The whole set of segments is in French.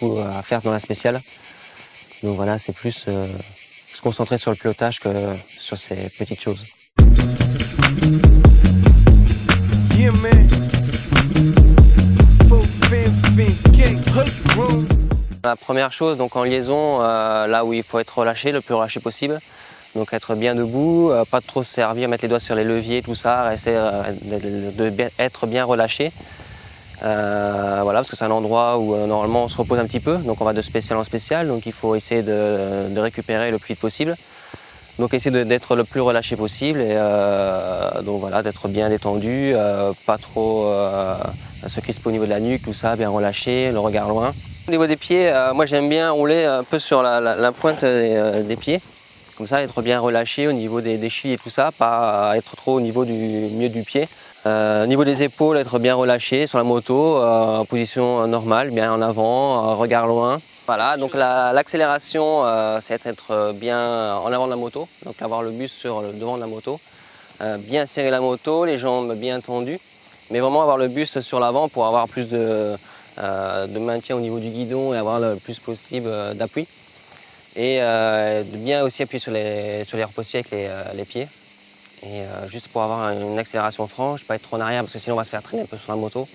beaucoup à faire dans la spéciale. Donc voilà, c'est plus se concentrer sur le pilotage que sur ces petites choses. Yeah, la première chose, donc en liaison, là où il faut être relâché, le plus relâché possible. Donc être bien debout, pas trop se servir, mettre les doigts sur les leviers, tout ça, rester être bien relâché. Voilà, parce que c'est un endroit où normalement on se repose un petit peu, donc on va de spécial en spécial, donc il faut essayer de récupérer le plus vite possible. Donc essayer d'être le plus relâché possible et donc voilà, d'être bien détendu, pas trop se crisper au niveau de la nuque, tout ça, bien relâché, le regard loin. Au niveau des pieds, moi j'aime bien rouler un peu sur la pointe des pieds, comme ça être bien relâché au niveau des chevilles et tout ça, pas être trop au niveau du milieu du pied. Au niveau des épaules, être bien relâché sur la moto, en position normale, bien en avant, regard loin. Voilà, donc l'accélération, c'est être bien en avant de la moto, donc avoir le buste sur le devant de la moto, bien serrer la moto, les jambes bien tendues, mais vraiment avoir le buste sur l'avant pour avoir plus de maintien au niveau du guidon et avoir le plus possible d'appui. Et de bien aussi appuyer sur les repose-pieds avec les pieds. Et juste pour avoir une accélération franche, pas être trop en arrière parce que sinon on va se faire traîner un peu sur la moto.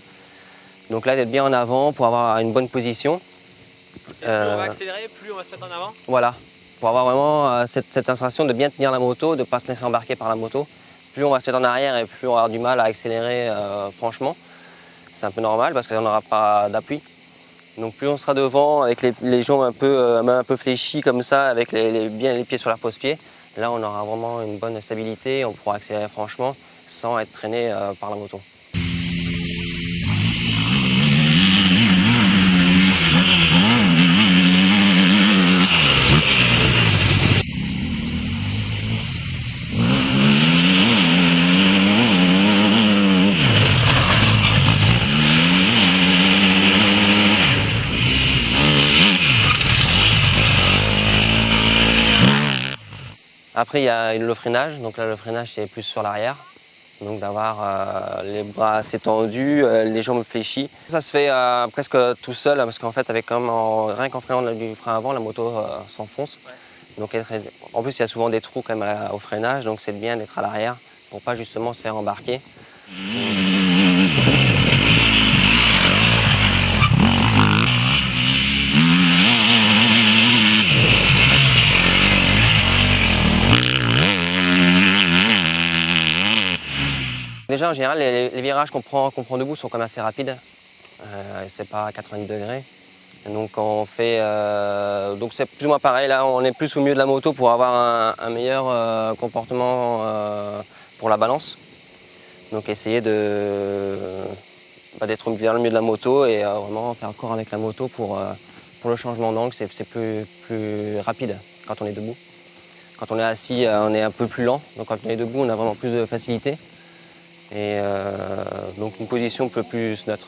Donc là d'être bien en avant pour avoir une bonne position. Et plus on va accélérer, plus on va se mettre en avant. Voilà, pour avoir vraiment cette sensation de bien tenir la moto, de ne pas se laisser embarquer par la moto. Plus on va se mettre en arrière et plus on va avoir du mal à accélérer franchement. C'est un peu normal parce qu'on n'aura pas d'appui. Donc plus on sera devant avec les jambes un peu fléchies comme ça, avec bien les pieds sur la pose-pied, là on aura vraiment une bonne stabilité, on pourra accélérer franchement sans être traîné par la moto. Après, il y a le freinage. Donc là, le freinage, c'est plus sur l'arrière. Donc d'avoir les bras assez tendus, les jambes fléchies. Ça se fait presque tout seul, parce qu'en fait, rien qu'en freinant du frein avant, la moto s'enfonce. Ouais. Donc en plus, il y a souvent des trous quand même au freinage, donc c'est bien d'être à l'arrière pour pas justement se faire embarquer. Déjà en général les virages qu'on prend debout sont quand même assez rapides, c'est pas à 90 degrés. Donc on fait, donc c'est plus ou moins pareil, là on est plus au milieu de la moto pour avoir un meilleur comportement pour la balance. Donc essayer d'être vers le milieu de la moto et vraiment faire corps avec la moto pour le changement d'angle, c'est plus rapide quand on est debout. Quand on est assis, on est un peu plus lent, donc quand on est debout, on a vraiment plus de facilité. Et donc une position un peu plus neutre.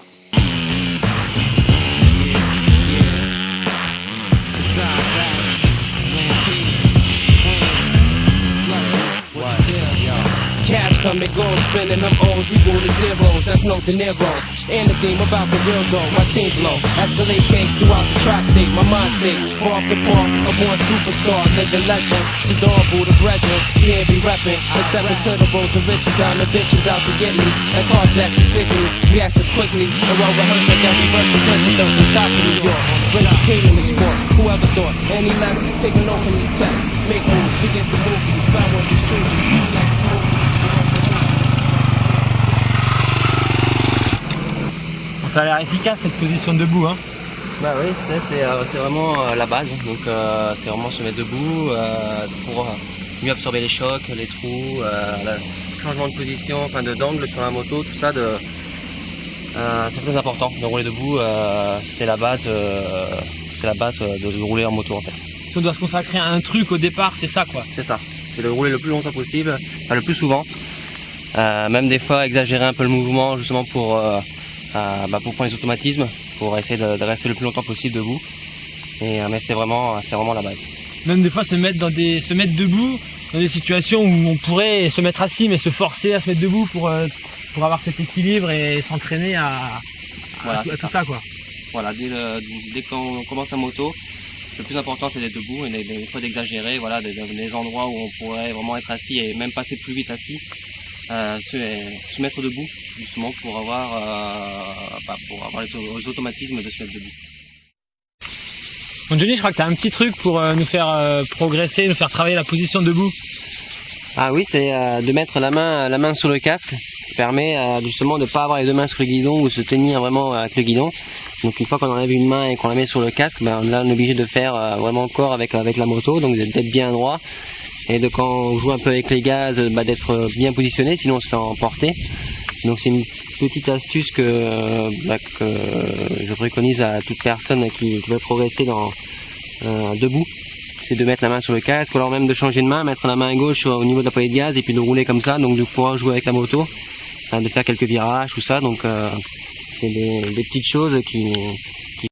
Cash come and go, spending them O's equal to zeros, that's no De Niro. And the theme about the real though, my team blow. Escalade cake throughout the tri-state, my mind state. Far off the park, a born superstar, living legend. Sedan, Buddha, Brethren, CNB reppin'. I step into the roads of riches, down the bitches out to get me. And carjacks and sticky, reactions quickly. The road rehearsed like every verse, the trench of those on top of New York. Raise a kid in the sport, whoever thought. Any less, taking off from these texts. Make moves, forget the movies, found what is true. Like smoke. Ça a l'air efficace cette position debout, hein. Bah oui, c'est vraiment la base, donc c'est vraiment se mettre debout pour mieux absorber les chocs, les trous, le changement de position, enfin d'angle sur la moto, tout ça, c'est très important de rouler debout, c'est la base de rouler en moto en fait. Si on doit se consacrer à un truc au départ, c'est ça quoi. C'est ça, c'est de rouler le plus longtemps possible, enfin le plus souvent, même des fois exagérer un peu le mouvement justement pour prendre les automatismes, pour essayer de rester le plus longtemps possible debout. Mais c'est vraiment la base. Même des fois se mettre debout dans des situations où on pourrait se mettre assis mais se forcer à se mettre debout pour avoir cet équilibre et s'entraîner à tout ça quoi. Voilà, dès qu'on commence la moto, le plus important c'est d'être debout et des fois d'exagérer, voilà, des endroits où on pourrait vraiment être assis et même passer plus vite assis, se mettre debout justement pour avoir les automatismes de se mettre debout. Bon, Johnny, je crois que tu as un petit truc pour nous faire progresser, nous faire travailler la position debout. Ah oui, c'est de mettre la main sur le casque, qui permet justement de ne pas avoir les deux mains sur le guidon ou se tenir vraiment avec le guidon. Donc une fois qu'on enlève une main et qu'on la met sur le casque, là on est obligé de faire vraiment corps avec la moto, donc d'être bien droit. Et quand on joue un peu avec les gaz, d'être bien positionné, sinon on se fait emporter. Donc c'est une petite astuce que je préconise à toute personne qui veut progresser debout. C'est de mettre la main sur le casque, ou alors même de changer de main, mettre la main gauche au niveau de la poignée de gaz et puis de rouler comme ça, donc de pouvoir jouer avec la moto, de faire quelques virages, tout ça. Donc c'est des petites choses qui